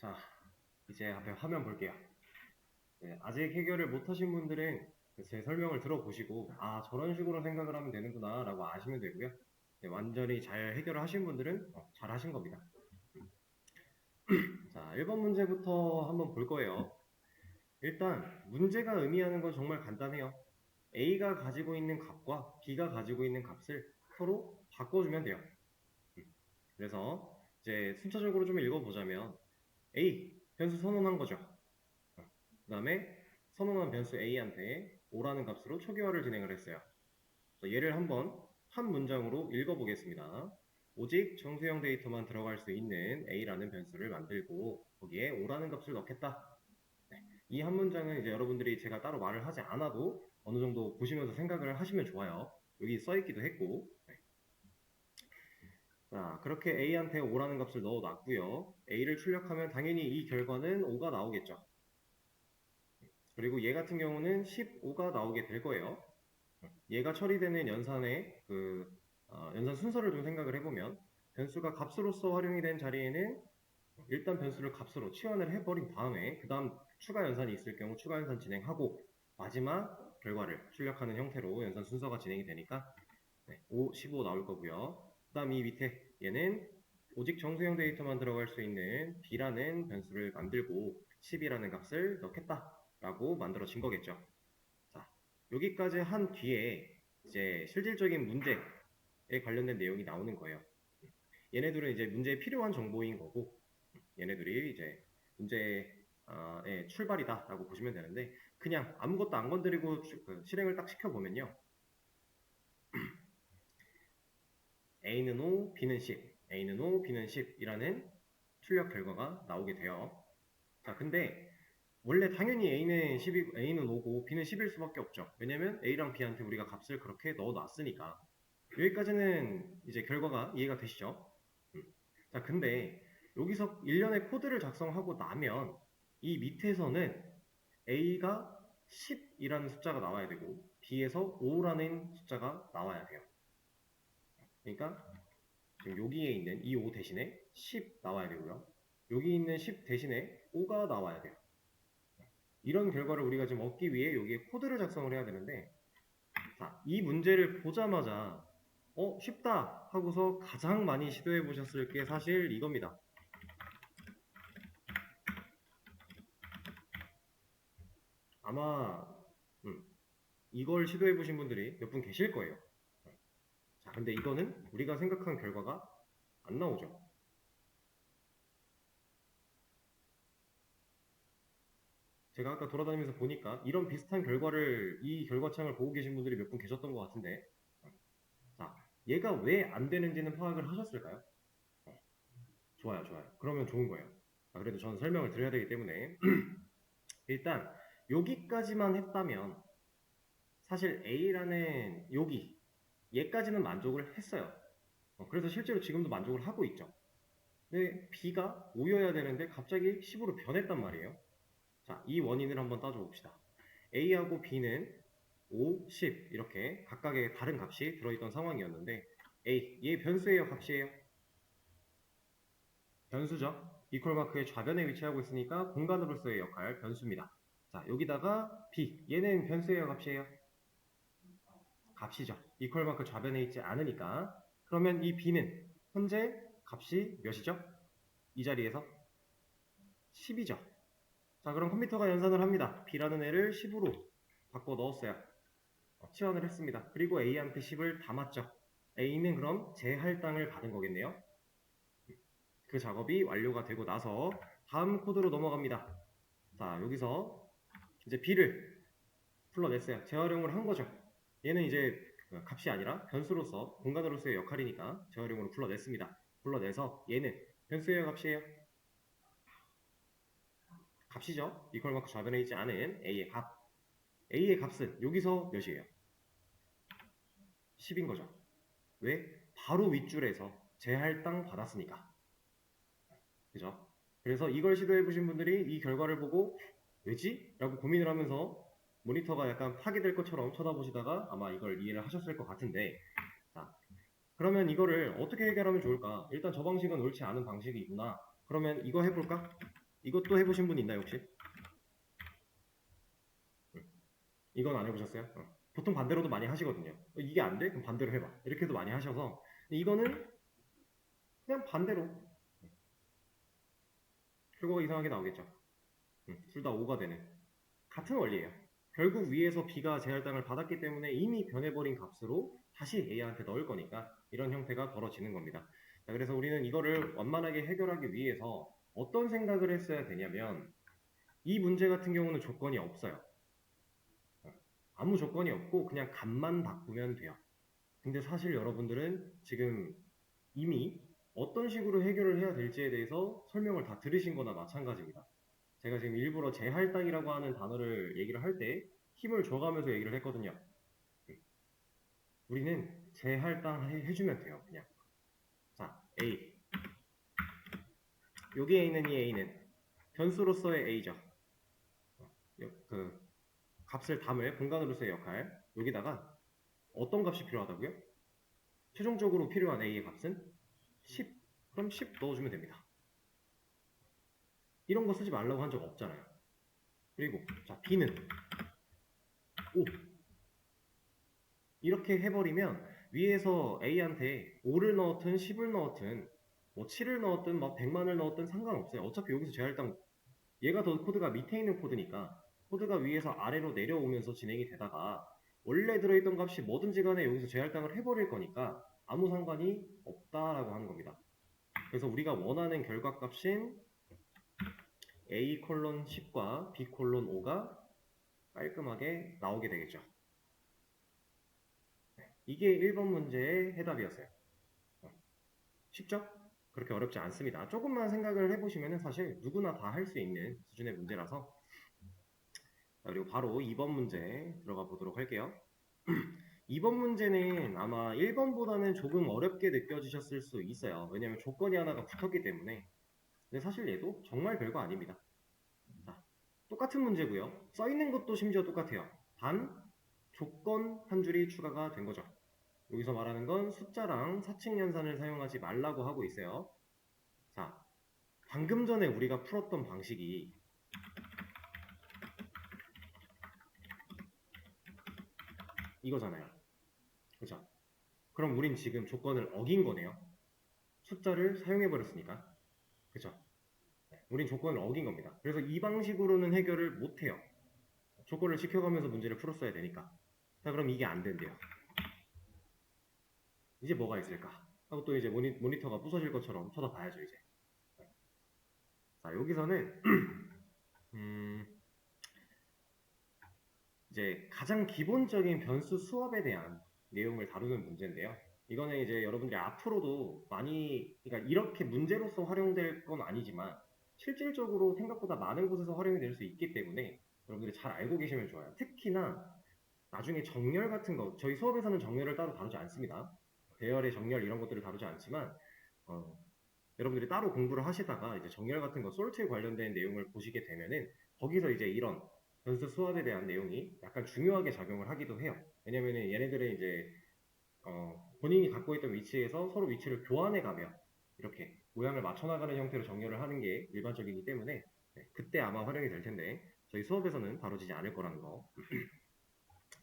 자, 이제 앞에 화면 볼게요. 네, 아직 해결을 못하신 분들은 제 설명을 들어보시고 저런 식으로 생각을 하면 되는구나 라고 아시면 되고요. 네, 완전히 잘 해결을 하신 분들은 잘 하신 겁니다. 자, 1번 문제부터 한번 볼 거예요. 일단 문제가 의미하는 건 정말 간단해요. A가 가지고 있는 값과 B가 가지고 있는 값을 서로 바꿔주면 돼요. 그래서 이제 순차적으로 좀 읽어보자면 A, 변수 선언한 거죠. 그 다음에 선언한 변수 A한테 O라는 값으로 초기화를 진행을 했어요. 얘를 한번 한 문장으로 읽어보겠습니다. 오직 정수형 데이터만 들어갈 수 있는 A라는 변수를 만들고 거기에 O라는 값을 넣겠다. 네, 이 한 문장은 이제 여러분들이 제가 따로 말을 하지 않아도 어느 정도 보시면서 생각을 하시면 좋아요. 여기 써있기도 했고. 네. 자, 그렇게 A한테 O라는 값을 넣어놨고요. A를 출력하면 당연히 이 결과는 O가 나오겠죠. 그리고 얘 같은 경우는 15가 나오게 될 거예요. 얘가 처리되는 연산의 연산 순서를 좀 생각을 해보면 변수가 값으로서 활용이 된 자리에는 일단 변수를 값으로 치환을 해버린 다음에 그 다음 추가 연산이 있을 경우 추가 연산 진행하고 마지막 결과를 출력하는 형태로 연산 순서가 진행이 되니까 5, 15 나올 거고요. 그 다음 이 밑에 얘는 오직 정수형 데이터만 들어갈 수 있는 b라는 변수를 만들고 10이라는 값을 넣겠다 라고 만들어진 거겠죠. 자, 여기까지 한 뒤에 이제 실질적인 문제에 관련된 내용이 나오는 거예요. 얘네들은 이제 문제에 필요한 정보인 거고, 얘네들이 이제 문제의 출발이다 라고 보시면 되는데, 그냥 아무것도 안 건드리고 실행을 딱 시켜보면요. A는 5, B는 10, A는 5, B는 10이라는 출력 결과가 나오게 돼요. 자, 근데 원래 당연히 A는 5고 B는 10일 수밖에 없죠. 왜냐면 A랑 B한테 우리가 값을 그렇게 넣어놨으니까. 여기까지는 이제 결과가 이해가 되시죠? 자, 근데 여기서 일련의 코드를 작성하고 나면 이 밑에서는 A가 10이라는 숫자가 나와야 되고 B에서 5라는 숫자가 나와야 돼요. 그러니까 지금 여기에 있는 이 5 대신에 10 나와야 되고요. 여기 있는 10 대신에 5가 나와야 돼요. 이런 결과를 우리가 지금 얻기 위해 여기에 코드를 작성을 해야 되는데 자, 이 문제를 보자마자 쉽다 하고서 가장 많이 시도해 보셨을 게 사실 이겁니다. 아마 이걸 시도해 보신 분들이 몇 분 계실 거예요. 자, 근데 이거는 우리가 생각한 결과가 안 나오죠. 제가 아까 돌아다니면서 보니까 이런 비슷한 결과를 이 결과창을 보고 계신 분들이 몇 분 계셨던 것 같은데 자, 얘가 왜 안 되는지는 파악을 하셨을까요? 좋아요, 좋아요. 그러면 좋은 거예요. 그래도 저는 설명을 드려야 되기 때문에 일단 여기까지만 했다면 사실 A라는 얘까지는 만족을 했어요. 그래서 실제로 지금도 만족을 하고 있죠. 근데 B가 5여야 되는데 갑자기 10으로 변했단 말이에요. 자, 이 원인을 한번 따져봅시다. A하고 B는 5, 10 이렇게 각각의 다른 값이 들어있던 상황이었는데 얘 변수예요, 값이에요? 변수죠. 이퀄 마크의 좌변에 위치하고 있으니까 공간으로서의 역할, 변수입니다. 자, 여기다가 B, 얘는 변수예요, 값이에요? 값이죠. 이퀄 마크 좌변에 있지 않으니까 그러면 이 B는 현재 값이 몇이죠? 이 자리에서 10이죠. 자, 그럼 컴퓨터가 연산을 합니다. B라는 애를 10으로 바꿔 넣었어요. 치환을 했습니다. 그리고 A한테 10을 담았죠. A는 그럼 재할당을 받은 거겠네요. 그 작업이 완료가 되고 나서 다음 코드로 넘어갑니다. 자, 여기서 이제 B를 불러냈어요. 재활용을 한 거죠. 얘는 이제 값이 아니라 변수로서 공간으로서의 역할이니까 재활용으로 불러냈습니다. 불러내서 얘는 변수예요, 값이에요? 값이죠. 이퀄 마크 좌변에 있지 않은 A의 값. A의 값은 여기서 몇이에요? 10인 거죠. 왜? 바로 윗줄에서 재할당 받았으니까. 그죠? 그래서 이걸 시도해 보신 분들이 이 결과를 보고 왜지? 라고 고민을 하면서 모니터가 약간 파괴될 것처럼 쳐다보시다가 아마 이걸 이해를 하셨을 것 같은데 자, 그러면 이거를 어떻게 해결하면 좋을까? 일단 저 방식은 옳지 않은 방식이구나. 그러면 이거 해볼까? 이것도 해보신 분 있나요 혹시? 이건 안 해보셨어요? 보통 반대로도 많이 하시거든요. 이게 안 돼? 그럼 반대로 해봐. 이렇게도 많이 하셔서 이거는 그냥 반대로 결과가 이상하게 나오겠죠. 둘 다 5가 되는 같은 원리예요. 결국 위에서 B가 제할당을 받았기 때문에 이미 변해버린 값으로 다시 A한테 넣을 거니까 이런 형태가 벌어지는 겁니다. 자, 그래서 우리는 이거를 완만하게 해결하기 위해서 어떤 생각을 했어야 되냐면 이 문제 같은 경우는 조건이 없어요. 아무 조건이 없고 그냥 값만 바꾸면 돼요. 근데 사실 여러분들은 지금 이미 어떤 식으로 해결을 해야 될지에 대해서 설명을 다 들으신 거나 마찬가지입니다. 제가 지금 일부러 재할당이라고 하는 단어를 얘기를 할 때 힘을 줘가면서 얘기를 했거든요. 우리는 재할당 해주면 돼요. 그냥. 자, A. 여기에 있는 이 A는 변수로서의 A죠. 그 값을 담을 공간으로서의 역할. 여기다가 어떤 값이 필요하다고요? 최종적으로 필요한 A의 값은 10. 그럼 10 넣어주면 됩니다. 이런 거 쓰지 말라고 한 적 없잖아요. 그리고 자 B는 5. 이렇게 해버리면 위에서 A한테 5를 넣었든 10을 넣었든 뭐 7을 넣었든 막 100만을 넣었든 상관없어요. 어차피 여기서 제할당 얘가 더 코드가 밑에 있는 코드니까 코드가 위에서 아래로 내려오면서 진행이 되다가 원래 들어있던 값이 뭐든지 간에 여기서 제할당을 해버릴 거니까 아무 상관이 없다라고 하는 겁니다. 그래서 우리가 원하는 결과값인 A 콜론 10과 B 콜론 5가 깔끔하게 나오게 되겠죠. 이게 1번 문제의 해답이었어요. 쉽죠? 그렇게 어렵지 않습니다. 조금만 생각을 해보시면 사실 누구나 다 할 수 있는 수준의 문제라서. 그리고 바로 2번 문제 들어가 보도록 할게요. 2번 문제는 아마 1번보다는 조금 어렵게 느껴지셨을 수 있어요. 왜냐하면 조건이 하나가 붙었기 때문에. 근데 사실 얘도 정말 별거 아닙니다. 자, 똑같은 문제고요. 써있는 것도 심지어 똑같아요. 단 조건 한 줄이 추가가 된 거죠. 여기서 말하는 건 숫자랑 사칙 연산을 사용하지 말라고 하고 있어요. 자, 방금 전에 우리가 풀었던 방식이 이거잖아요. 그죠? 그럼 우린 지금 조건을 어긴 거네요. 숫자를 사용해버렸으니까. 그죠? 우린 조건을 어긴 겁니다. 그래서 이 방식으로는 해결을 못해요. 조건을 지켜가면서 문제를 풀었어야 되니까. 자, 그럼 이게 안 된대요. 이제 뭐가 있을까? 하고 또 이제 모니터가 부서질 것처럼 쳐다봐야죠, 이제. 자, 여기서는 이제 가장 기본적인 변수 수합에 대한 내용을 다루는 문제인데요. 이거는 이제 여러분들이 앞으로도 많이, 그러니까 이렇게 문제로서 활용될 건 아니지만 실질적으로 생각보다 많은 곳에서 활용이 될 수 있기 때문에 여러분들이 잘 알고 계시면 좋아요. 특히나 나중에 정렬 같은 거, 저희 수업에서는 정렬을 따로 다루지 않습니다. 배열의 정렬 이런 것들을 다루지 않지만 여러분들이 따로 공부를 하시다가 이제 정렬 같은 거, 솔트에 관련된 내용을 보시게 되면은 거기서 이제 이런 변수 수합에 대한 내용이 약간 중요하게 작용을 하기도 해요. 왜냐면은 얘네들은 이제 본인이 갖고 있던 위치에서 서로 위치를 교환해 가며 이렇게 모양을 맞춰 나가는 형태로 정렬을 하는 게 일반적이기 때문에 그때 아마 활용이 될 텐데 저희 수업에서는 다뤄지지 않을 거라는 거.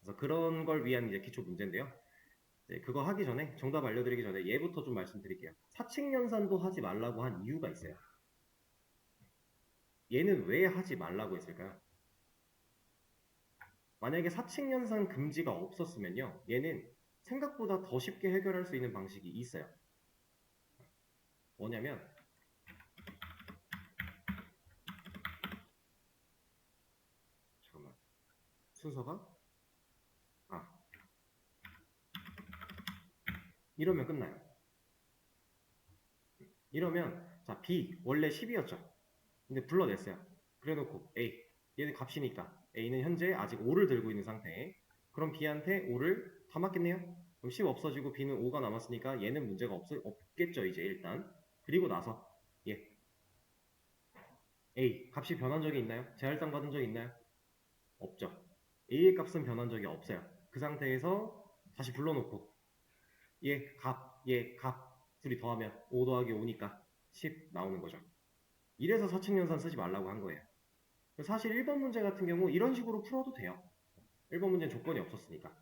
그래서 그런 걸 위한 이제 기초 문제인데요. 그거 하기 전에 정답 알려드리기 전에 얘부터 좀 말씀드릴게요. 사칙 연산도 하지 말라고 한 이유가 있어요. 얘는 왜 하지 말라고 했을까요? 만약에 사칙 연산 금지가 없었으면요, 얘는 생각보다 더 쉽게 해결할 수 있는 방식이 있어요. 뭐냐면 잠깐만, 순서가 이러면 끝나요. 이러면 자 B 원래 10이었죠. 근데 불러냈어요. 그래놓고 A 얘는 값이니까 A는 현재 아직 5를 들고 있는 상태. 그럼 B한테 5를 다 맞겠네요. 그럼 10 없어지고 B는 5가 남았으니까 얘는 문제가 없겠죠 이제 일단. 그리고 나서 얘 A 값이 변한 적이 있나요? 재할당 받은 적이 있나요? 없죠. A의 값은 변한 적이 없어요. 그 상태에서 다시 불러놓고 얘 값 둘이 더하면 5 더하기 5니까 10 나오는 거죠. 이래서 사칙 연산 쓰지 말라고 한 거예요. 사실 1번 문제 같은 경우 이런 식으로 풀어도 돼요. 1번 문제는 조건이 없었으니까.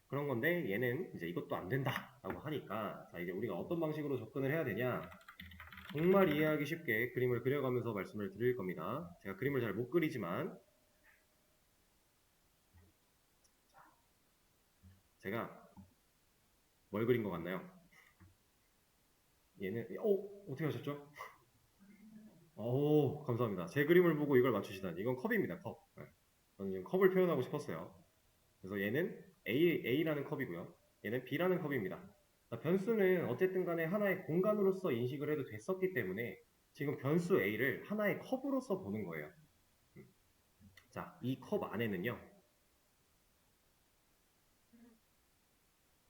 그런 건데 얘는 이제 이것도 안 된다라고 하니까 자 이제 우리가 어떤 방식으로 접근을 해야 되냐, 정말 이해하기 쉽게 그림을 그려가면서 말씀을 드릴 겁니다. 제가 그림을 잘 못 그리지만 제가 뭘 그린 것 같나요? 얘는 어떻게 하셨죠? 오, 감사합니다. 제 그림을 보고 이걸 맞추시다니. 이건 컵입니다, 컵. 네. 저는 지금 컵을 표현하고 싶었어요. 그래서 얘는 A라는 컵이고요. 얘는 B라는 컵입니다. 자, 변수는 어쨌든 간에 하나의 공간으로서 인식을 해도 됐었기 때문에 지금 변수 A를 하나의 컵으로서 보는 거예요. 자, 이 컵 안에는요,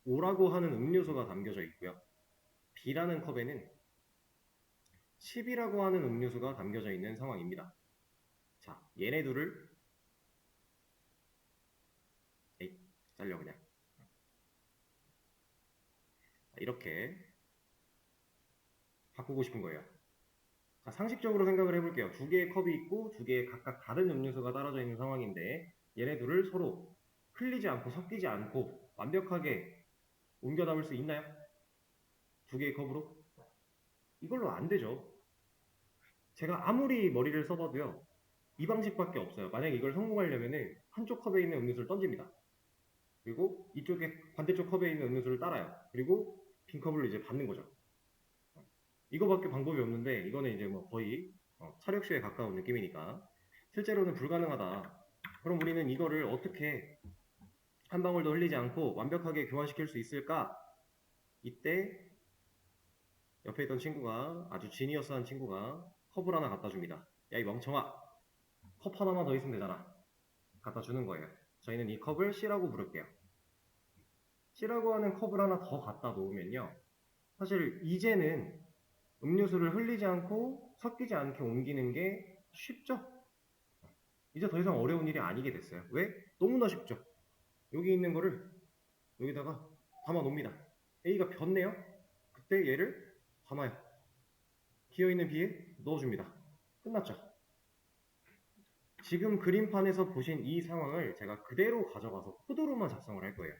O라고 하는 음료수가 담겨져 있고요. B라는 컵에는 10이라고 하는 음료수가 담겨져 있는 상황입니다. 자, 얘네 둘을 잘려 그냥. 이렇게 바꾸고 싶은 거예요. 자, 상식적으로 생각을 해볼게요. 두 개의 컵이 있고 두 개의 각각 다른 음료수가 따라져 있는 상황인데 얘네 둘을 서로 흘리지 않고 섞이지 않고 완벽하게 옮겨 담을 수 있나요? 두 개의 컵으로? 이걸로 안 되죠. 제가 아무리 머리를 써봐도요. 이 방식밖에 없어요. 만약 이걸 성공하려면은 한쪽 컵에 있는 음료수를 던집니다. 그리고 이쪽에 반대쪽 컵에 있는 음료수를 따라요. 그리고 빈 컵을 이제 받는 거죠. 이거밖에 방법이 없는데 이거는 이제 뭐 거의 차력쇼에 가까운 느낌이니까 실제로는 불가능하다. 그럼 우리는 이거를 어떻게 한 방울도 흘리지 않고 완벽하게 교환시킬 수 있을까? 이때 옆에 있던 친구가 아주 지니어스한 친구가 컵을 하나 갖다 줍니다. 야, 이 멍청아, 컵 하나만 더 있으면 되잖아. 갖다 주는 거예요. 저희는 이 컵을 C라고 부를게요. C라고 하는 컵을 하나 더 갖다 놓으면요, 사실 이제는 음료수를 흘리지 않고 섞이지 않게 옮기는 게 쉽죠? 이제 더 이상 어려운 일이 아니게 됐어요. 왜? 너무나 쉽죠. 여기 있는 거를 여기다가 담아 놓습니다. A가 변네요. 그때 얘를 담아요. 비어있는 B에 넣어줍니다. 끝났죠. 지금 그림판에서 보신 이 상황을 제가 그대로 가져가서 코드로만 작성을 할 거예요.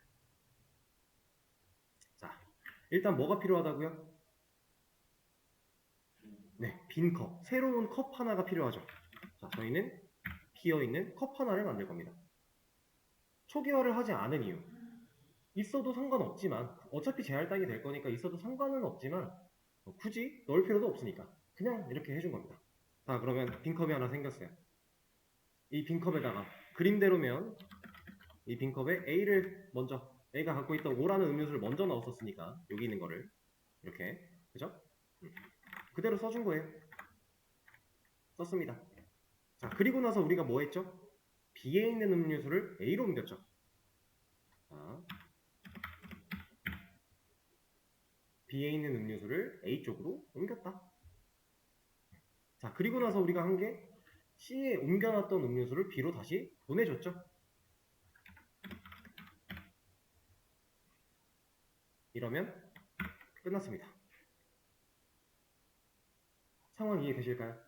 자, 일단 뭐가 필요하다고요? 네, 빈 컵. 새로운 컵 하나가 필요하죠. 자, 저희는 비어있는 컵 하나를 만들 겁니다. 초기화를 하지 않은 이유. 있어도 상관없지만, 어차피 재할당이 될 거니까 있어도 상관은 없지만, 굳이 넣을 필요도 없으니까. 그냥 이렇게 해준 겁니다. 자, 그러면 빈컵이 하나 생겼어요. 이 빈컵에다가 그림대로면 이 빈컵에 A를 먼저, A가 갖고 있던 O라는 음료수를 먼저 넣었었으니까 여기 있는 거를 이렇게, 그죠? 그대로 써준 거예요. 썼습니다. 자, 그리고 나서 우리가 뭐 했죠? B에 있는 음료수를 A로 옮겼죠. 자, B에 있는 음료수를 A 쪽으로 옮겼다. 자, 그리고 나서 우리가 한 게 C에 옮겨놨던 음료수를 B로 다시 보내줬죠. 이러면 끝났습니다. 상황 이해되실까요?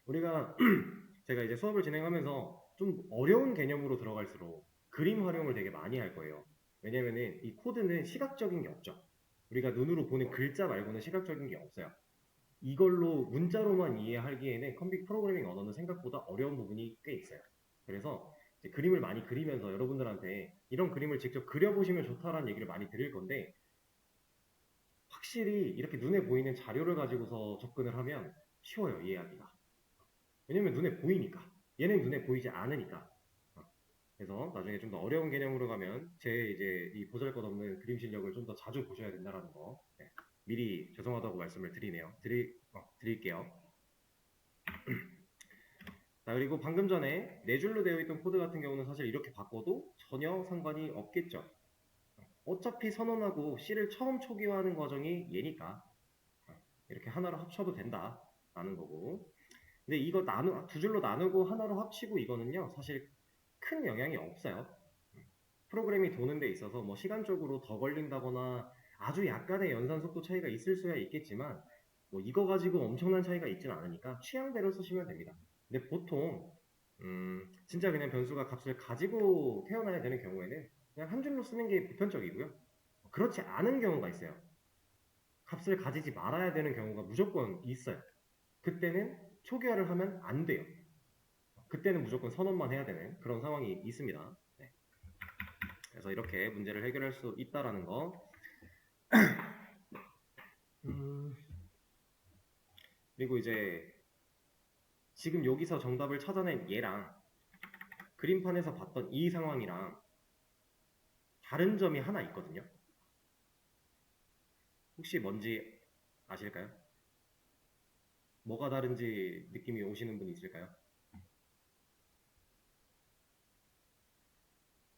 우리가 제가 이제 수업을 진행하면서 좀 어려운 개념으로 들어갈수록 그림 활용을 되게 많이 할 거예요. 왜냐면은 이 코드는 시각적인 게 없죠. 우리가 눈으로 보는 글자 말고는 시각적인 게 없어요. 이걸로 문자로만 이해하기에는 컴퓨터 프로그래밍 언어는 생각보다 어려운 부분이 꽤 있어요. 그래서 이제 그림을 많이 그리면서 여러분들한테 이런 그림을 직접 그려보시면 좋다라는 얘기를 많이 드릴 건데, 확실히 이렇게 눈에 보이는 자료를 가지고서 접근을 하면 쉬워요, 이해하기가. 왜냐면 눈에 보이니까. 얘는 눈에 보이지 않으니까. 그래서 나중에 좀 더 어려운 개념으로 가면 제 이제 이 보잘것없는 그림 실력을 좀 더 자주 보셔야 된다라는 거, 네, 미리 죄송하다고 말씀을 드리네요. 드릴게요. 자, 그리고 방금 전에 네 줄로 되어 있던 코드 같은 경우는 사실 이렇게 바꿔도 전혀 상관이 없겠죠. 어차피 선언하고 C를 처음 초기화하는 과정이 얘니까 이렇게 하나로 합쳐도 된다라는 거고. 근데 이거 두 줄로 나누고 하나로 합치고 이거는요, 사실 큰 영향이 없어요. 프로그램이 도는 데 있어서 뭐 시간적으로 더 걸린다거나 아주 약간의 연산 속도 차이가 있을 수야 있겠지만 뭐 이거 가지고 엄청난 차이가 있지는 않으니까 취향대로 쓰시면 됩니다. 근데 보통 진짜 그냥 변수가 값을 가지고 태어나야 되는 경우에는 그냥 한 줄로 쓰는 게 보편적이고요. 그렇지 않은 경우가 있어요. 값을 가지지 말아야 되는 경우가 무조건 있어요. 그때는 초기화를 하면 안 돼요. 그때는 무조건 선언만 해야 되는 그런 상황이 있습니다. 네. 그래서 이렇게 문제를 해결할 수 있다라는 거. 그리고 이제 지금 여기서 정답을 찾아낸 얘랑 그림판에서 봤던 이 상황이랑 다른 점이 하나 있거든요. 혹시 뭔지 아실까요? 뭐가 다른지 느낌이 오시는 분 있을까요?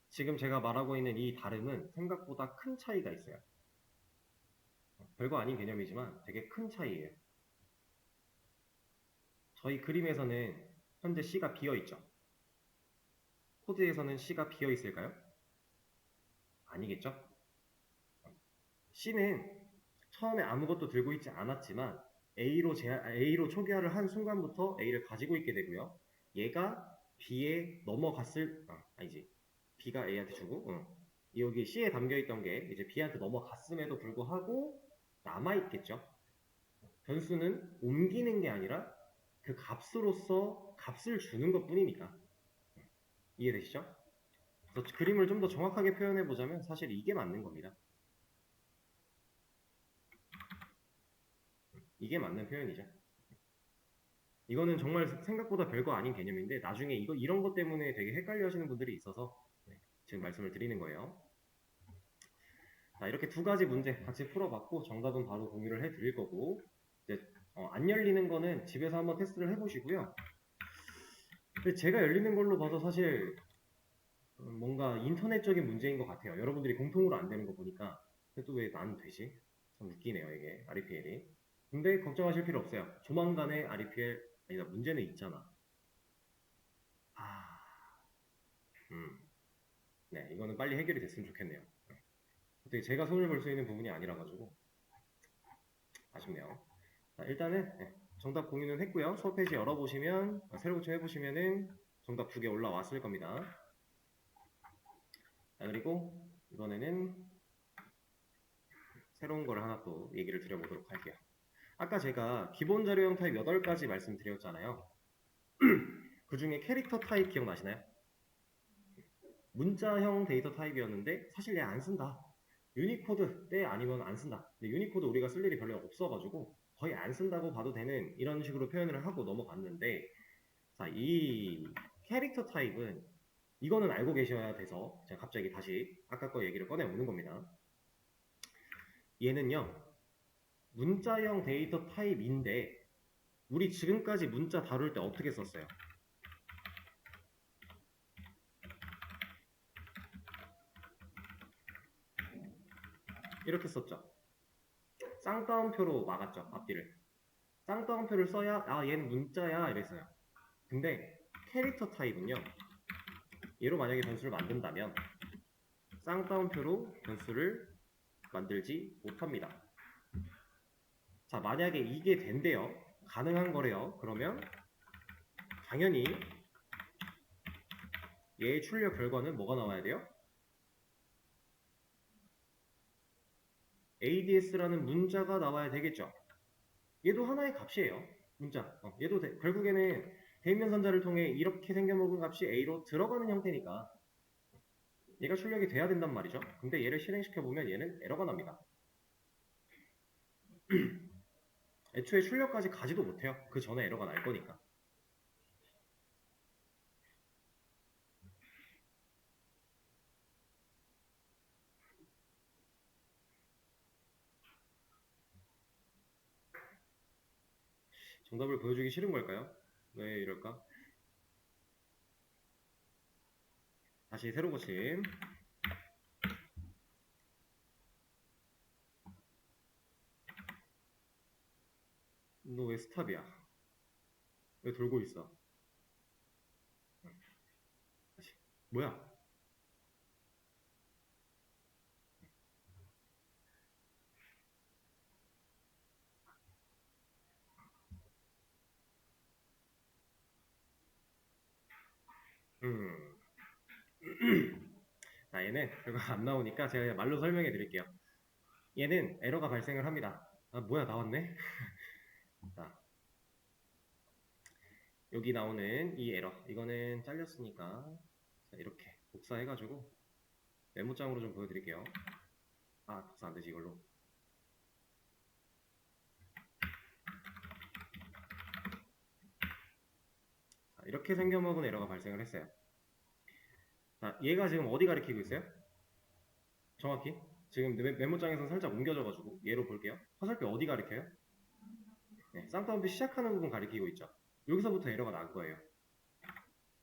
지금 제가 말하고 있는 이 다름은 생각보다 큰 차이가 있어요. 별거 아닌 개념이지만 되게 큰 차이예요. 저희 그림에서는 현재 C가 비어있죠. 코드에서는 C가 비어있을까요? 아니겠죠? C는 처음에 아무것도 들고 있지 않았지만 A로 초기화를 한 순간부터 A를 가지고 있게 되고요. 얘가 B에 넘어갔을, 아니지. B가 A한테 주고, 여기 C에 담겨있던 게 이제 B한테 넘어갔음에도 불구하고 남아있겠죠. 변수는 옮기는 게 아니라 그 값으로서 값을 주는 것 뿐이니까. 이해되시죠? 그래서 그림을 좀 더 정확하게 표현해 보자면 사실 이게 맞는 겁니다. 이게 맞는 표현이죠. 이거는 정말 생각보다 별거 아닌 개념인데 나중에 이런 것 때문에 되게 헷갈려 하시는 분들이 있어서 지금 말씀을 드리는 거예요. 자, 이렇게 두 가지 문제 같이 풀어봤고 정답은 바로 공유를 해드릴 거고 이제 안 열리는 거는 집에서 한번 테스트를 해보시고요. 근데 제가 열리는 걸로 봐서 사실 뭔가 인터넷적인 문제인 것 같아요. 여러분들이 공통으로 안 되는 거 보니까 또 왜 난 되지? 참 웃기네요 이게 REPL이. 근데 걱정하실 필요 없어요. 조만간에 REPL 아니다 문제는 있잖아. 아, 네 이거는 빨리 해결이 됐으면 좋겠네요. 어떻게 제가 손을 볼 수 있는 부분이 아니라 가지고 아쉽네요. 자, 일단은 정답 공유는 했고요. 수업 페이지 열어보시면 새로 고침해보시면은 정답 두 개 올라왔을 겁니다. 자, 그리고 이번에는 새로운 거를 하나 또 얘기를 드려보도록 할게요. 아까 제가 기본 자료형 타입 8가지 말씀드렸잖아요. 그 중에 캐릭터 타입 기억나시나요? 문자형 데이터 타입이었는데 사실 얘 안 쓴다. 유니코드 때 아니면 안 쓴다. 근데 유니코드 우리가 쓸 일이 별로 없어가지고 거의 안 쓴다고 봐도 되는 이런 식으로 표현을 하고 넘어갔는데 자, 이 캐릭터 타입은 이거는 알고 계셔야 돼서 제가 갑자기 다시 아까 거 얘기를 꺼내오는 겁니다. 얘는요 문자형 데이터 타입인데 우리 지금까지 문자 다룰 때 어떻게 썼어요? 이렇게 썼죠. 쌍따옴표로 막았죠. 앞뒤를. 쌍따옴표를 써야 얘는 문자야 이랬어요. 근데 캐릭터 타입은요. 얘로 만약에 변수를 만든다면 쌍따옴표로 변수를 만들지 못합니다. 자, 만약에 이게 된대요. 가능한 거래요. 그러면 당연히 얘의 출력 결과는 뭐가 나와야 돼요? ADS라는 문자가 나와야 되겠죠. 얘도 하나의 값이에요. 문자. 얘도 결국에는 대인면선자를 통해 이렇게 생겨먹은 값이 A로 들어가는 형태니까 얘가 출력이 돼야 된단 말이죠. 근데 얘를 실행시켜보면 얘는 에러가 납니다. 애초에 출력까지 가지도 못해요. 그 전에 에러가 날 거니까. 정답을 보여주기 싫은 걸까요? 왜 이럴까? 다시 새로 고침. 너 왜 스탑이야? 왜 돌고 있어? 다시. 뭐야? 음. 자, 얘는 결과가 안 나오니까 제가 말로 설명해 드릴게요. 얘는 에러가 발생을 합니다. 아, 뭐야, 나왔네? 자, 여기 나오는 이 에러. 이거는 잘렸으니까. 자, 이렇게 복사해가지고 메모장으로 좀 보여드릴게요. 아, 복사 안 되지, 이걸로. 자, 이렇게 생겨먹은 에러가 발생을 했어요. 자, 얘가 지금 어디 가리키고 있어요? 정확히? 지금 메모장에서 살짝 옮겨져가지고 얘로 볼게요. 화살표 어디 가리켜요? 네, 쌍따옴표 시작하는 부분 가리키고 있죠. 여기서부터 에러가 난 거예요.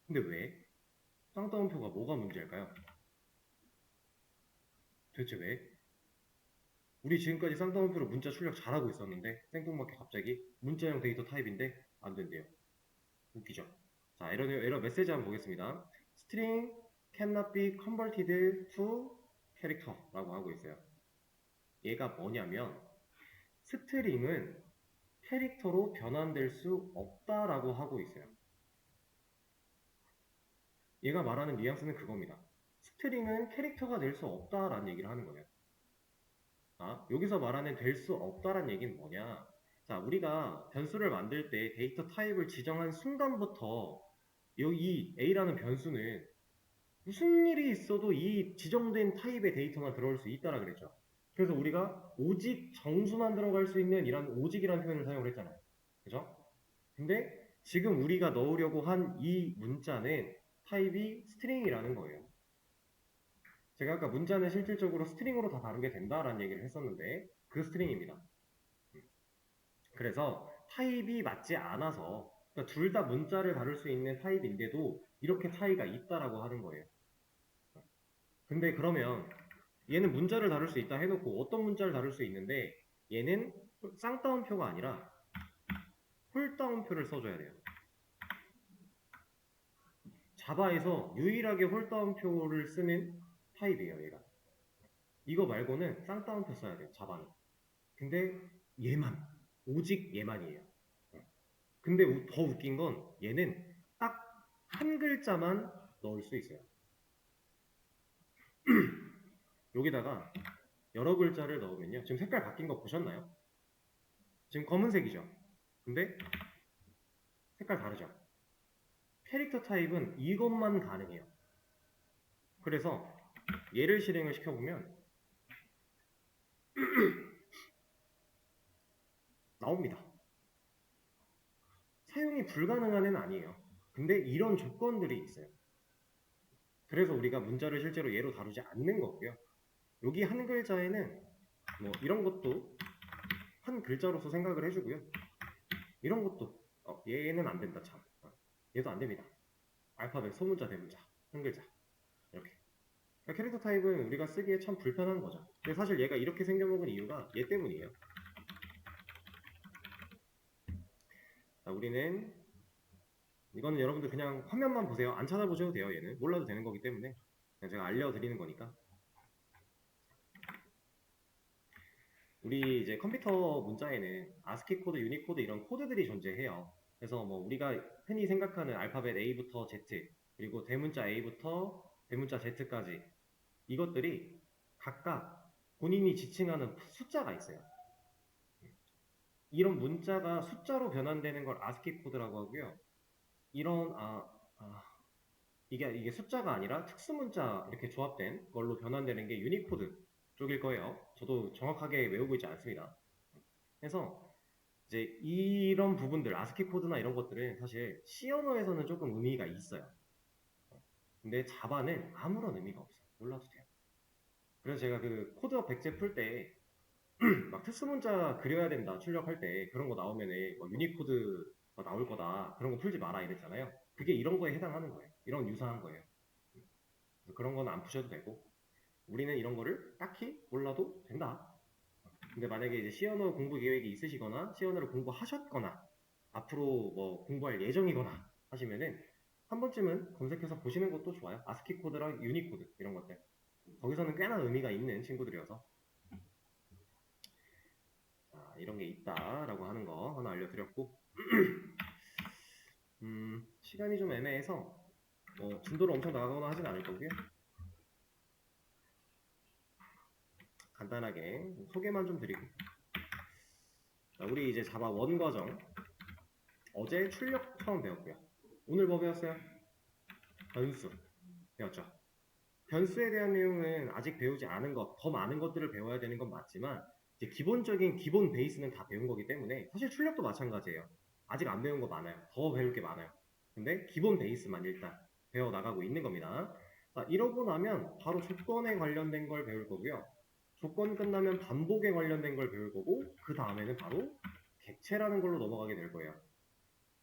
근데 왜? 쌍따옴표가 뭐가 문제일까요? 도대체 왜? 우리 지금까지 쌍따옴표로 문자 출력 잘하고 있었는데 생뚱맞게 갑자기 문자형 데이터 타입인데 안 된대요. 웃기죠? 자, 에러 메시지 한번 보겠습니다. String cannot be converted to character라고 하고 있어요. 얘가 뭐냐면 스트링은 캐릭터로 변환될 수 없다라고 하고 있어요. 얘가 말하는 뉘앙스는 그겁니다. 스트링은 캐릭터가 될 수 없다라는 얘기를 하는 거예요. 자, 여기서 말하는 될 수 없다라는 얘기는 뭐냐? 자, 우리가 변수를 만들 때 데이터 타입을 지정한 순간부터 이 A라는 변수는 무슨 일이 있어도 이 지정된 타입의 데이터만 들어올 수 있다라 그랬죠. 그래서 우리가 오직 정수만 들어갈 수 있는 이런 오직이라는 표현을 사용을 했잖아요. 그죠? 근데 지금 우리가 넣으려고 한 이 문자는 타입이 스트링이라는 거예요. 제가 아까 문자는 실질적으로 스트링으로 다 다루게 된다라는 얘기를 했었는데 그 스트링입니다. 그래서 타입이 맞지 않아서 그러니까 둘 다 문자를 다룰 수 있는 타입인데도 이렇게 차이가 있다라고 하는 거예요. 근데 그러면 얘는 문자를 다룰 수 있다 해놓고 어떤 문자를 다룰 수 있는데 얘는 쌍따옴표가 아니라 홀따옴표를 써줘야 돼요. 자바에서 유일하게 홀따옴표를 쓰는 타입이에요, 얘가. 이거 말고는 쌍따옴표 써야 돼요, 자바는. 근데 얘만, 오직 얘만이에요. 근데 더 웃긴 건 얘는 딱 한 글자만 넣을 수 있어요. 여기다가 여러 글자를 넣으면요. 지금 색깔 바뀐 거 보셨나요? 지금 검은색이죠. 근데 색깔 다르죠. 캐릭터 타입은 이것만 가능해요. 그래서 얘를 실행을 시켜보면 나옵니다. 사용이 불가능한 애는 아니에요. 근데 이런 조건들이 있어요. 그래서 우리가 문자를 실제로 얘로 다루지 않는 거고요. 여기 한 글자에는 뭐 이런 것도 한 글자로서 생각을 해주고요. 이런 것도 얘는 안 된다 참. 얘도 안 됩니다. 알파벳 소문자 대문자 한 글자 이렇게. 그러니까 캐릭터 타입은 우리가 쓰기에 참 불편한 거죠. 근데 사실 얘가 이렇게 생겨먹은 이유가 얘 때문이에요. 자, 우리는 이거는 여러분들 그냥 화면만 보세요. 안 찾아보셔도 돼요. 얘는 몰라도 되는 거기 때문에 그냥 제가 알려드리는 거니까. 우리 이제 컴퓨터 문자에는 아스키 코드, 유니코드 이런 코드들이 존재해요. 그래서 뭐 우리가 흔히 생각하는 알파벳 A부터 Z 그리고 대문자 A부터 대문자 Z까지 이것들이 각각 본인이 지칭하는 숫자가 있어요. 이런 문자가 숫자로 변환되는 걸 아스키 코드라고 하고요. 이런 이게 숫자가 아니라 특수 문자 이렇게 조합된 걸로 변환되는 게 유니코드 쪽일 거예요. 저도 정확하게 외우고 있지 않습니다. 그래서 이제 이런 부분들 아스키 코드나 이런 것들은 사실 C 언어에서는 조금 의미가 있어요. 근데 자바는 아무런 의미가 없어요. 몰라도 돼요. 그래서 제가 그 코드업 백제 풀 때 막 특수 문자 그려야 된다 출력할 때 그런 거 나오면은 뭐 유니코드가 나올 거다 그런 거 풀지 마라 이랬잖아요. 그게 이런 거에 해당하는 거예요. 이런 유사한 거예요. 그래서 그런 건 안 푸셔도 되고 우리는 이런 거를 딱히 몰라도 된다. 근데 만약에 이제 C 언어 공부 계획이 있으시거나 C 언어를 공부하셨거나 앞으로 뭐 공부할 예정이거나 하시면은 한 번쯤은 검색해서 보시는 것도 좋아요. 아스키 코드랑 유니코드 이런 것들. 거기서는 꽤나 의미가 있는 친구들이어서 자, 이런 게 있다라고 하는 거 하나 알려드렸고 시간이 좀 애매해서 진도를 엄청 나가거나 하진 않을 거고요. 간단하게 소개만 좀 드리고. 자, 우리 이제 자바 원 과정. 어제 출력 처음 배웠고요. 오늘 뭐 배웠어요? 변수 배웠죠. 변수에 대한 내용은 아직 배우지 않은 것, 더 많은 것들을 배워야 되는 건 맞지만 이제 기본적인 기본 베이스는 다 배운 거기 때문에 사실 출력도 마찬가지예요. 아직 안 배운 거 많아요. 더 배울 게 많아요. 근데 기본 베이스만 일단 배워 나가고 있는 겁니다. 자, 이러고 나면 바로 조건에 관련된 걸 배울 거고요. 조건 끝나면 반복에 관련된 걸 배울 거고 그 다음에는 바로 객체라는 걸로 넘어가게 될 거예요.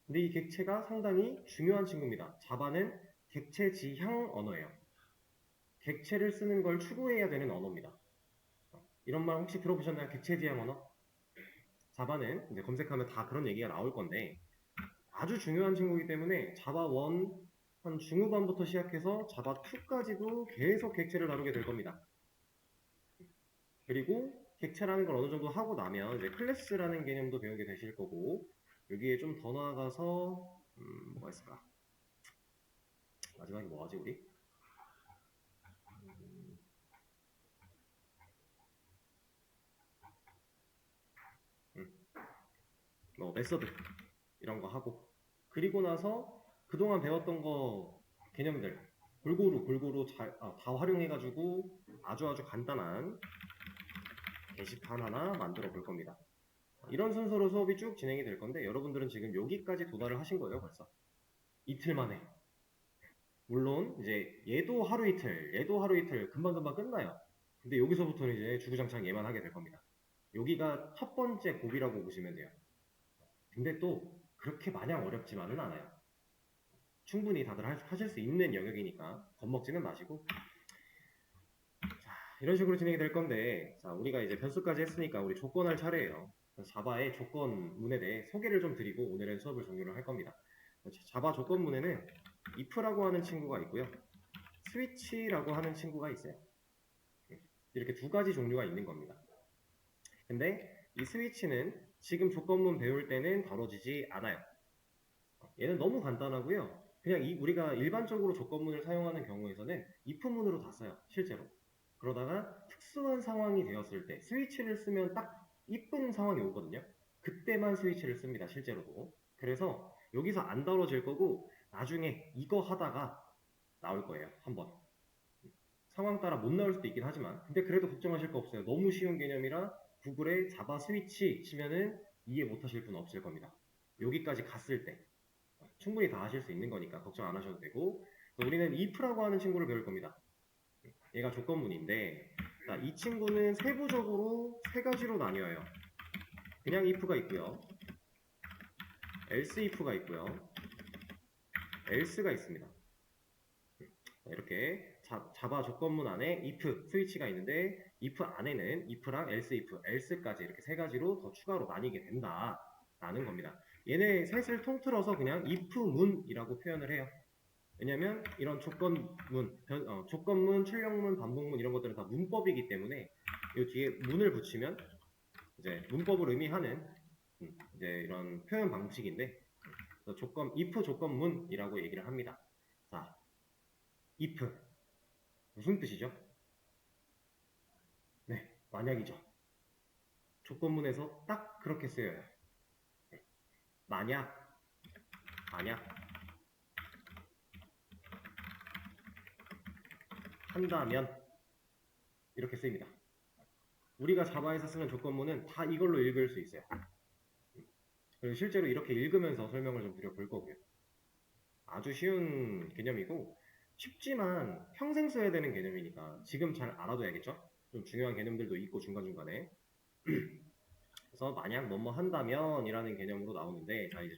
근데 이 객체가 상당히 중요한 친구입니다. 자바는 객체 지향 언어예요. 객체를 쓰는 걸 추구해야 되는 언어입니다. 이런 말 혹시 들어보셨나요? 객체 지향 언어? 자바는 이제 검색하면 다 그런 얘기가 나올 건데 아주 중요한 친구이기 때문에 자바 1 한 중후반부터 시작해서 자바 2까지도 계속 객체를 다루게 될 겁니다. 그리고 객체라는 걸 어느 정도 하고 나면 이제 클래스라는 개념도 배우게 되실 거고 여기에 좀 더 나아가서 뭐가 있을까? 마지막에 뭐 하지 우리? 메서드 이런 거 하고 그리고 나서 그동안 배웠던 거 개념들 골고루 다 활용해가지고 아주 간단한 게시판 하나 만들어 볼 겁니다. 이런 순서로 수업이 쭉 진행이 될 건데 여러분들은 지금 여기까지 도달을 하신 거예요 벌써. 이틀 만에. 물론 이제 얘도 하루 이틀 금방금방 끝나요. 근데 여기서부터는 이제 주구장창 얘만 하게 될 겁니다. 여기가 첫 번째 고비라고 보시면 돼요. 근데 또 그렇게 마냥 어렵지만은 않아요. 충분히 다들 하실 수 있는 영역이니까 겁먹지는 마시고. 자, 이런 식으로 진행이 될 건데, 자, 우리가 이제 변수까지 했으니까 우리 조건할 차례예요. 자바의 조건문에 대해 소개를 좀 드리고 오늘은 수업을 종료를 할 겁니다. 자바 조건문에는 if라고 하는 친구가 있고요. 스위치라고 하는 친구가 있어요. 이렇게 두 가지 종류가 있는 겁니다. 근데 이 스위치는 지금 조건문 배울 때는 다뤄지지 않아요. 얘는 너무 간단하고요. 그냥 우리가 일반적으로 조건문을 사용하는 경우에서는 if문으로 다 써요. 실제로. 그러다가 특수한 상황이 되었을 때 스위치를 쓰면 딱 이쁜 상황이 오거든요. 그때만 스위치를 씁니다. 실제로도. 그래서 여기서 안 다뤄질 거고 나중에 이거 하다가 나올 거예요. 한번. 상황 따라 못 나올 수도 있긴 하지만 근데 그래도 걱정하실 거 없어요. 너무 쉬운 개념이라 구글에 자바 스위치 치면은 이해 못 하실 분 없을 겁니다. 여기까지 갔을 때 충분히 다 하실 수 있는 거니까 걱정 안 하셔도 되고 우리는 if라고 하는 친구를 배울 겁니다. 얘가 조건문인데 자, 이 친구는 세부적으로 세 가지로 나뉘어요. 그냥 if가 있고요. else if가 있고요. else가 있습니다. 이렇게 자바 조건문 안에 if 스위치가 있는데 if 안에는 if랑 else까지 이렇게 세 가지로 더 추가로 나뉘게 된다라는 겁니다. 얘네 셋을 통틀어서 그냥 if문이라고 표현을 해요. 왜냐면 이런 조건문, 출력문, 반복문 이런 것들은 다 문법이기 때문에 이 뒤에 문을 붙이면 이제 문법을 의미하는 이제 이런 표현 방식인데 if 조건문이라고 얘기를 합니다. 자, if 무슨 뜻이죠? 네, 만약이죠. 조건문에서 딱 그렇게 쓰여요. 네. 만약 한다면 이렇게 쓰입니다. 우리가 자바에서 쓰는 조건문은 다 이걸로 읽을 수 있어요. 그리고 실제로 이렇게 읽으면서 설명을 좀 드려볼 거고요. 아주 쉬운 개념이고 쉽지만 평생 써야 되는 개념이니까 지금 잘 알아둬야겠죠? 좀 중요한 개념들도 있고 중간중간에 그래서 만약 뭐뭐 한다면 이라는 개념으로 나오는데 자 이제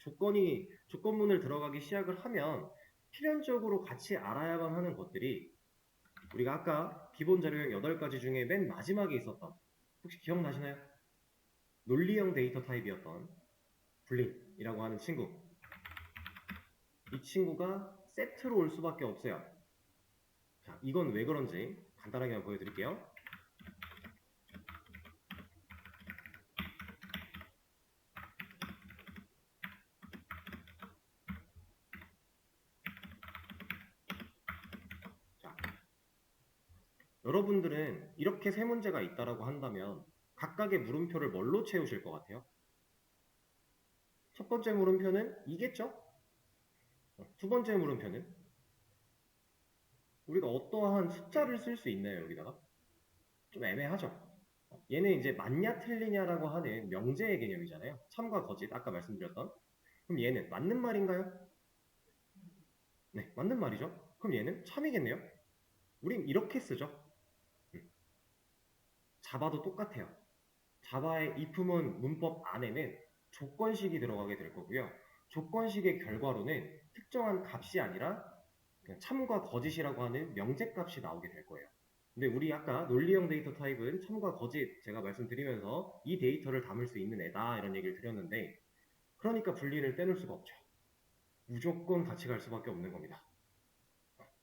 조건문을 들어가기 시작을 하면 필연적으로 같이 알아야만 하는 것들이 우리가 아까 기본 자료형 8가지 중에 맨 마지막에 있었던 혹시 기억나시나요? 논리형 데이터 타입이었던 불린이라고 하는 친구 이 친구가 세트로 올 수밖에 없어요. 자, 이건 왜 그런지 간단하게 한번 보여드릴게요. 여러분들은 이렇게 세 문제가 있다라고 한다면 각각의 물음표를 뭘로 채우실 것 같아요? 첫 번째 물음표는 이겠죠? 두 번째 물음표는 우리가 어떠한 숫자를 쓸 수 있나요, 여기다가? 좀 애매하죠? 얘는 이제 맞냐 틀리냐라고 하는 명제의 개념이잖아요. 참과 거짓, 아까 말씀드렸던. 그럼 얘는 맞는 말인가요? 네, 맞는 말이죠. 그럼 얘는 참이겠네요. 우린 이렇게 쓰죠. 자바도 똑같아요. 자바의 if문 문법 안에는 조건식이 들어가게 될 거고요. 조건식의 결과로는 특정한 값이 아니라 그냥 참과 거짓이라고 하는 명제값이 나오게 될 거예요. 근데 우리 아까 논리형 데이터 타입은 참과 거짓 제가 말씀드리면서 이 데이터를 담을 수 있는 애다 이런 얘기를 드렸는데 그러니까 분리를 떼놓을 수가 없죠. 무조건 같이 갈 수밖에 없는 겁니다.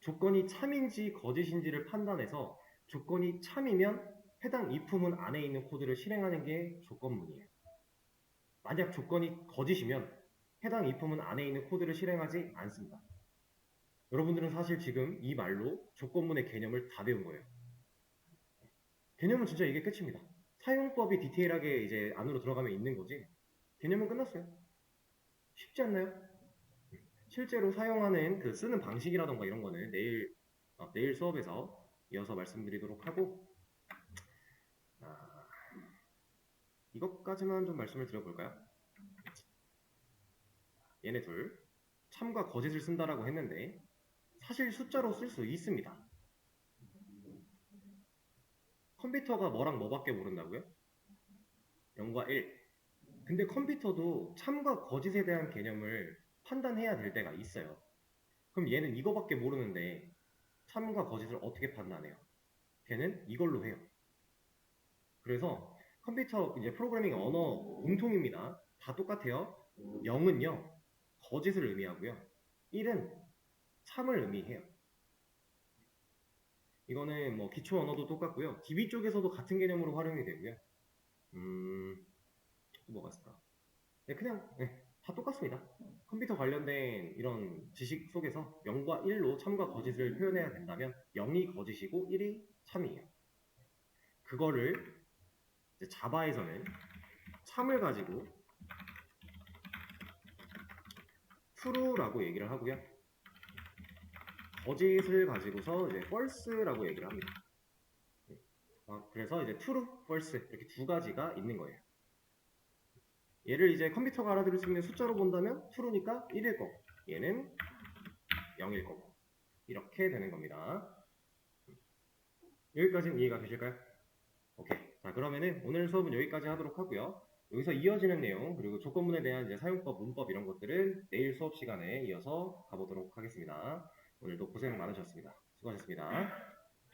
조건이 참인지 거짓인지를 판단해서 조건이 참이면 해당 if문 안에 있는 코드를 실행하는 게 조건문이에요. 만약 조건이 거짓이면 해당 if문 안에 있는 코드를 실행하지 않습니다. 여러분들은 사실 지금 이 말로 조건문의 개념을 다 배운 거예요. 개념은 진짜 이게 끝입니다. 사용법이 디테일하게 이제 안으로 들어가면 있는 거지. 개념은 끝났어요. 쉽지 않나요? 실제로 사용하는 그 쓰는 방식이라던가 이런 거는 내일 수업에서 이어서 말씀드리도록 하고 이것까지만 좀 말씀을 드려볼까요? 얘네 둘 참과 거짓을 쓴다라고 했는데 사실 숫자로 쓸 수 있습니다. 컴퓨터가 뭐랑 뭐밖에 모른다고요? 0과 1. 근데 컴퓨터도 참과 거짓에 대한 개념을 판단해야 될 때가 있어요. 그럼 얘는 이거밖에 모르는데 참과 거짓을 어떻게 판단해요? 걔는 이걸로 해요. 그래서 컴퓨터 이제 프로그래밍 언어 공통입니다. 다 똑같아요. 0은요 거짓을 의미하고요. 1은 참을 의미해요. 이거는 뭐 기초 언어도 똑같고요. DB 쪽에서도 같은 개념으로 활용이 되고요. 뭐가 있을까? 네, 그냥 다 똑같습니다. 컴퓨터 관련된 이런 지식 속에서 0과 1로 참과 거짓을 표현해야 된다면 0이 거짓이고 1이 참이에요. 그거를 이제 자바에서는 참을 가지고 true라고 얘기를 하고요. 거짓을 가지고서 이제 false라고 얘기를 합니다. 그래서 이제 true, false 이렇게 두 가지가 있는 거예요. 얘를 이제 컴퓨터가 알아들을 수 있는 숫자로 본다면 true니까 1일 거고 얘는 0일 거고 이렇게 되는 겁니다. 여기까지는 이해가 되실까요? 오케이. 자, 그러면은 오늘 수업은 여기까지 하도록 하고요. 여기서 이어지는 내용 그리고 조건문에 대한 이제 사용법, 문법 이런 것들은 내일 수업 시간에 이어서 가보도록 하겠습니다. 오늘도 고생 많으셨습니다. 수고하셨습니다.